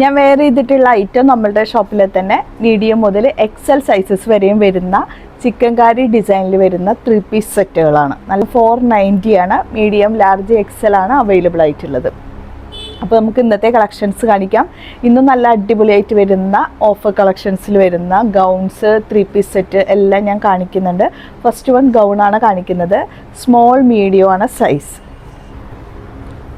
ഞാൻ വെയർ ചെയ്തിട്ടുള്ള ഐറ്റം നമ്മളുടെ ഷോപ്പിൽ തന്നെ മീഡിയം മുതൽ എക്സൽ സൈസസ് വരെയും വരുന്ന ചിക്കൻകാരി ഡിസൈനിൽ വരുന്ന 3 പീസ് സെറ്റുകളാണ്. നല്ല 490 ആണ്. മീഡിയം, ലാർജ്, എക്സൽ ആണ് അവൈലബിൾ ആയിട്ടുള്ളത്. അപ്പോൾ നമുക്ക് ഇന്നത്തെ കളക്ഷൻസ് കാണിക്കാം. ഇന്നും നല്ല അടിപൊളിയായിട്ട് വരുന്ന ഓഫർ കളക്ഷൻസിൽ വരുന്ന ഗൗൺസ്, 3 പീസ് സെറ്റ് എല്ലാം ഞാൻ കാണിക്കുന്നുണ്ട്. ഫസ്റ്റ് വൺ ഗൗണാണ് കാണിക്കുന്നത്. സ്മോൾ മീഡിയം ആണ് സൈസ്.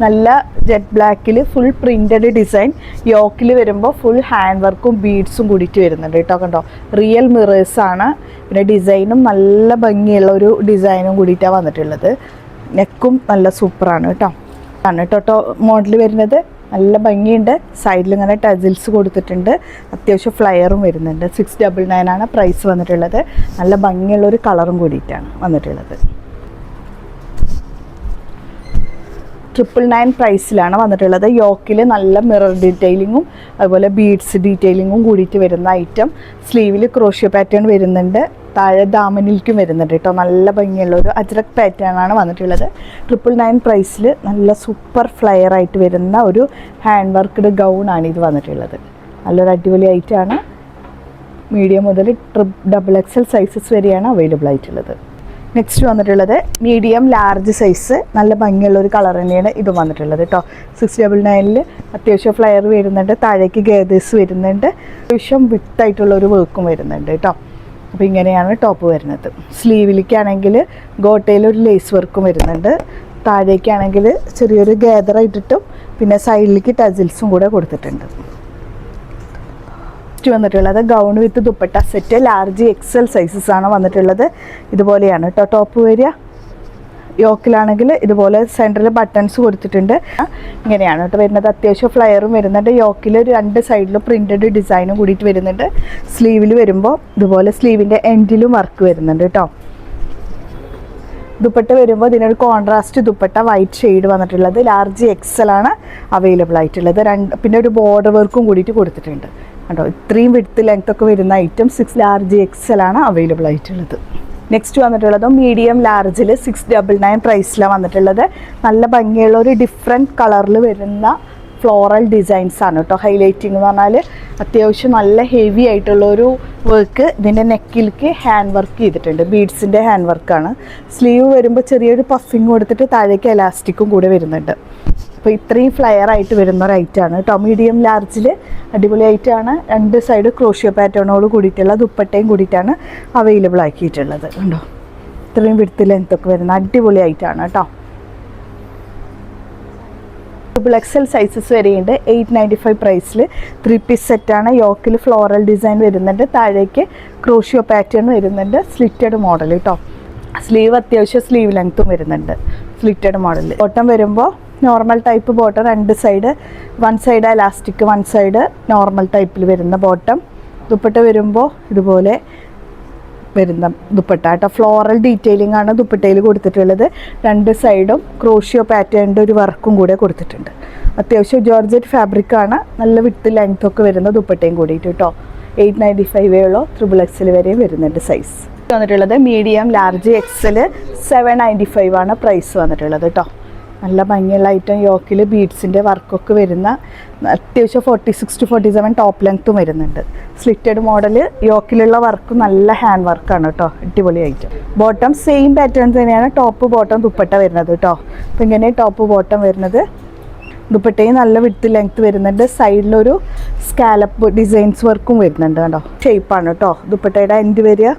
നല്ല ജെറ്റ് ബ്ലാക്കിൽ ഫുൾ പ്രിൻറ്റഡ് ഡിസൈൻ. യോക്കിൽ വരുമ്പോൾ ഫുൾ ഹാൻഡ് വർക്കും ബീഡ്സും കൂടിയിട്ട് വരുന്നുണ്ട് കേട്ടോ. കണ്ടോ, റിയൽ മിറേഴ്സാണ്. പിന്നെ ഡിസൈനും നല്ല ഭംഗിയുള്ള ഒരു ഡിസൈനും കൂടിയിട്ടാണ് വന്നിട്ടുള്ളത്. നെക്കും നല്ല സൂപ്പറാണ് കേട്ടോ. ആണ് കേട്ടോ മോഡൽ വരുന്നത്. നല്ല ഭംഗിയുണ്ട്. സൈഡിൽ ഇങ്ങനെ ടസിൽസ് കൊടുത്തിട്ടുണ്ട്. അത്യാവശ്യം ഫ്ലയറും വരുന്നുണ്ട്. 699 ആണ് പ്രൈസ് വന്നിട്ടുള്ളത്. നല്ല ഭംഗിയുള്ളൊരു കളറും കൂടിയിട്ടാണ് വന്നിട്ടുള്ളത്. 999 പ്രൈസിലാണ് വന്നിട്ടുള്ളത്. യോക്കിൽ നല്ല മിറർ ഡീറ്റെയിലിങ്ങും അതുപോലെ ബീഡ്സ് ഡീറ്റെയിലിങ്ങും കൂടിയിട്ട് വരുന്ന ഐറ്റം. സ്ലീവിൽ ക്രോഷ്യോ പാറ്റേൺ വരുന്നുണ്ട്. താഴെ ദാമനിൽക്കും വരുന്നുണ്ട് കേട്ടോ. നല്ല ഭംഗിയുള്ള ഒരു അജ്രക് പാറ്റേൺ ആണ് വന്നിട്ടുള്ളത്. 999 പ്രൈസിൽ നല്ല സൂപ്പർ ഫ്ലയർ ആയിട്ട് വരുന്ന ഒരു ഹാൻഡ് വർക്ക്ഡ് ഗൗൺ ആണ് ഇത് വന്നിട്ടുള്ളത്. നല്ലൊരു അടിപൊളി ഐറ്റമാണ്. മീഡിയം മുതൽ XXL സൈസസ് വരെയാണ് അവൈലബിൾ ആയിട്ടുള്ളത്. നെക്സ്റ്റ് വന്നിട്ടുള്ളത് മീഡിയം ലാർജ് സൈസ്. നല്ല ഭംഗിയുള്ള ഒരു കളർ തന്നെയാണ് ഇത് വന്നിട്ടുള്ളത് കേട്ടോ. 699 അത്യാവശ്യം ഫ്ലയർ വരുന്നുണ്ട്. താഴേക്ക് ഗേദേഴ്സ് വരുന്നുണ്ട്. അത്യാവശ്യം വിട്ടായിട്ടുള്ള ഒരു വർക്കും വരുന്നുണ്ട് കേട്ടോ. അപ്പോൾ ഇങ്ങനെയാണ് ടോപ്പ് വരുന്നത്. സ്ലീവിലേക്കാണെങ്കിൽ ഗോട്ടയിൽ ഒരു ലേസ് വർക്കും വരുന്നുണ്ട്. താഴേക്കാണെങ്കിൽ ചെറിയൊരു ഗേദർ ഇട്ടിട്ടും പിന്നെ സൈഡിലേക്ക് ടസിൽസും കൂടെ കൊടുത്തിട്ടുണ്ട്. വന്നിട്ടുള്ളത് ഗൗൺ വിത്ത് dupatta set. Large XL sizes ആണ് വന്നിട്ടുള്ളത്. ഇതുപോലെയാണ് കേട്ടോ ടോപ്പ് വരിക. യോക്കിലാണെങ്കിൽ ഇതുപോലെ സെൻറ്ററിൽ ബട്ടൺസ് കൊടുത്തിട്ടുണ്ട്. ഇങ്ങനെയാണ് കേട്ടോ വരുന്നത്. അത്യാവശ്യം ഫ്ലയറും വരുന്നുണ്ട്. യോക്കിൽ 2 സൈഡിലും പ്രിൻറ്റഡ് ഡിസൈനും കൂടിയിട്ട് വരുന്നുണ്ട്. സ്ലീവിൽ വരുമ്പോൾ ഇതുപോലെ സ്ലീവിൻ്റെ എൻഡിലും വർക്ക് വരുന്നുണ്ട് കേട്ടോ. ദുപ്പട്ട വരുമ്പോൾ ഇതിനൊരു കോൺട്രാസ്റ്റ് ദുപ്പട്ട വൈറ്റ് ഷെയ്ഡ് വന്നിട്ടുള്ളത്. ലാർജ് XL ആണ് അവൈലബിൾ ആയിട്ടുള്ളത്. പിന്നെ ഒരു ബോർഡർ വർക്കും കൂടിയിട്ട് കൊടുത്തിട്ടുണ്ട് കേട്ടോ. ഇത്രയും വിഡ്ത്ത് ലെങ്ത് ഒക്കെ വരുന്ന ഐറ്റം 6 ലാർജ് XL ആണ് അവൈലബിൾ ആയിട്ടുള്ളത്. നെക്സ്റ്റ് വന്നിട്ടുള്ളത് മീഡിയം ലാർജിൽ 699 പ്രൈസിലാണ് വന്നിട്ടുള്ളത്. നല്ല ഭംഗിയുള്ള ഒരു ഡിഫറെൻറ്റ് കളറിൽ വരുന്ന ഫ്ലോറൽ ഡിസൈൻസ് ആണ് കേട്ടോ. ഹൈലൈറ്റിംഗ് എന്ന് പറഞ്ഞാൽ അത്യാവശ്യം നല്ല ഹെവി ആയിട്ടുള്ളൊരു വർക്ക്. ഇതിൻ്റെ നെക്കിലേക്ക് ഹാൻഡ് വർക്ക് ചെയ്തിട്ടുണ്ട്. ബീഡ്സിൻ്റെ ഹാൻഡ് വർക്കാണ്. സ്ലീവ് വരുമ്പോൾ ചെറിയൊരു പഫിങ് കൊടുത്തിട്ട് താഴേക്ക് എലാസ്റ്റിക്കും കൂടെ വരുന്നുണ്ട്. അപ്പോൾ ഇത്രയും ഫ്ലയർ ആയിട്ട് വരുന്ന ഒരു ഐറ്റമാണ് കേട്ടോ. മീഡിയം ലാർജിൽ അടിപൊളി ഐറ്റമാണ്. 2 സൈഡ് ക്രോഷ്യോ പാറ്റേണോട് കൂടിയിട്ടുള്ള ദുപ്പട്ടയും കൂടിയിട്ടാണ് അവൈലബിൾ ആക്കിയിട്ടുള്ളത്. കണ്ടോ, ഇത്രയും വിഡ്ത്ത് ലെങ്ത്തൊക്കെ വരുന്ന അടിപൊളി ഐറ്റമാണ് കേട്ടോ. XXL സൈസസ് വരെയുണ്ട്. 895 പ്രൈസിൽ 3 പീസ് സെറ്റാണ്. യോക്കിൽ ഫ്ലോറൽ ഡിസൈൻ വരുന്നുണ്ട്. താഴേക്ക് ക്രോഷ്യോ പാറ്റേൺ വരുന്നുണ്ട്. സ്ലിറ്റഡ് മോഡൽ കേട്ടോ. സ്ലീവ് അത്യാവശ്യം സ്ലീവ് ലെങ്ത്തും വരുന്നുണ്ട്. Slitted model. ബോട്ടം വരുമ്പോൾ normal type bottom. 2 side, 1 side elastic, 1 side normal ടൈപ്പിൽ വരുന്ന ബോട്ടം. ദുപ്പട്ട വരുമ്പോൾ ഇതുപോലെ വരുന്ന ദുപ്പട്ട കേട്ടോ. ഫ്ലോറൽ ഡീറ്റെയിലിംഗ് ആണ് ദുപ്പട്ടയിൽ കൊടുത്തിട്ടുള്ളത്. 2 സൈഡും ക്രോഷ്യോ പാറ്റേണിൻ്റെ ഒരു വർക്കും കൂടെ കൊടുത്തിട്ടുണ്ട്. അത്യാവശ്യം ജോർജറ്റ് ഫാബ്രിക്കാണ്. നല്ല വിട്ട് ലെങ്ത് ഒക്കെ വരുന്ന ദുപ്പട്ടയും കൂടിയിട്ട് കേട്ടോ. 895 ഉള്ളൂ. XXL വരെയും വരുന്നുണ്ട് സൈസ്. വന്നിട്ടുള്ളത് മീഡിയം ലാർജ് XL 795 ആണ് പ്രൈസ് വന്നിട്ടുള്ളത് കേട്ടോ. നല്ല ഭംഗിയുള്ള ഐറ്റം. യോക്കിൽ ബീഡ്സിൻ്റെ വർക്കൊക്കെ വരുന്ന അത്യാവശ്യം 46 to 47 ടോപ്പ് ലെങ്ത്തും വരുന്നുണ്ട്. Slitted model. യോക്കിലുള്ള വർക്ക് നല്ല ഹാൻഡ് വർക്കാണ് കേട്ടോ. അടിപൊളി ഐറ്റം. ബോട്ടം സെയിം പാറ്റേൺ തന്നെയാണ്. ടോപ്പ് ബോട്ടം ദുപ്പട്ട വരുന്നത് കേട്ടോ. അപ്പോൾ ഇങ്ങനെ ടോപ്പ് ബോട്ടം വരുന്നത്. ദുപ്പട്ടയും നല്ല വിഡ്ത്ത് ലെങ്ത്ത് വരുന്നുണ്ട്. സൈഡിലൊരു സ്കാലപ്പ് ഡിസൈൻസ് വർക്കും വരുന്നുണ്ട് കേട്ടോ. ഷേപ്പാണ് കേട്ടോ ദുപ്പട്ടയുടെ എൻഡ് വരിക.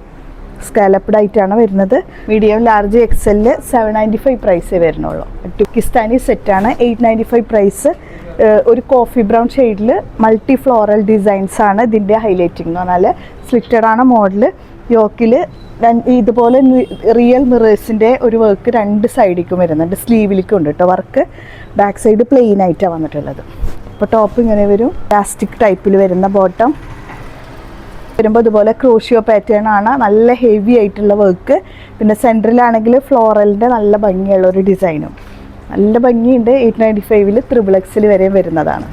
സ്കാലപ്ഡ് ആയിട്ടാണ് വരുന്നത്. മീഡിയം ലാർജ് XL 795 പ്രൈസേ വരുന്നുള്ളൂ. പാകിസ്ഥാനി സെറ്റാണ്. 895 പ്രൈസ്. ഒരു കോഫി ബ്രൗൺ ഷെയ്ഡിൽ മൾട്ടി ഫ്ലോറൽ ഡിസൈൻസ് ആണ് ഇതിൻ്റെ ഹൈലൈറ്റിംഗ് എന്ന് പറഞ്ഞാൽ. സ്ലിറ്റഡ് ആണ് മോഡൽ. യോക്കിൽ ഇതുപോലെ റിയൽ മിറേഴ്സിൻ്റെ ഒരു വർക്ക് 2 സൈഡിലേക്കും വരുന്നുണ്ട്. സ്ലീവിലേക്കും ഉണ്ട് കേട്ടോ വർക്ക്. ബാക്ക് സൈഡ് പ്ലെയിൻ ആയിട്ടാണ് വന്നിട്ടുള്ളത്. അപ്പോൾ ടോപ്പ് ഇങ്ങനെ വരും. പ്ലാസ്റ്റിക് ടൈപ്പിൽ വരുന്ന ബോട്ടം വരുമ്പോൾ ഇതുപോലെ ക്രോഷ്യോ പാറ്റേൺ ആണ്. നല്ല ഹെവി ആയിട്ടുള്ള വർക്ക്. പിന്നെ സെൻറ്ററിലാണെങ്കിൽ ഫ്ലോറലിൻ്റെ നല്ല ഭംഗിയുള്ള ഒരു ഡിസൈനും. നല്ല ഭംഗിയുണ്ട്. 895 XXL വരെയും വരുന്നതാണ്.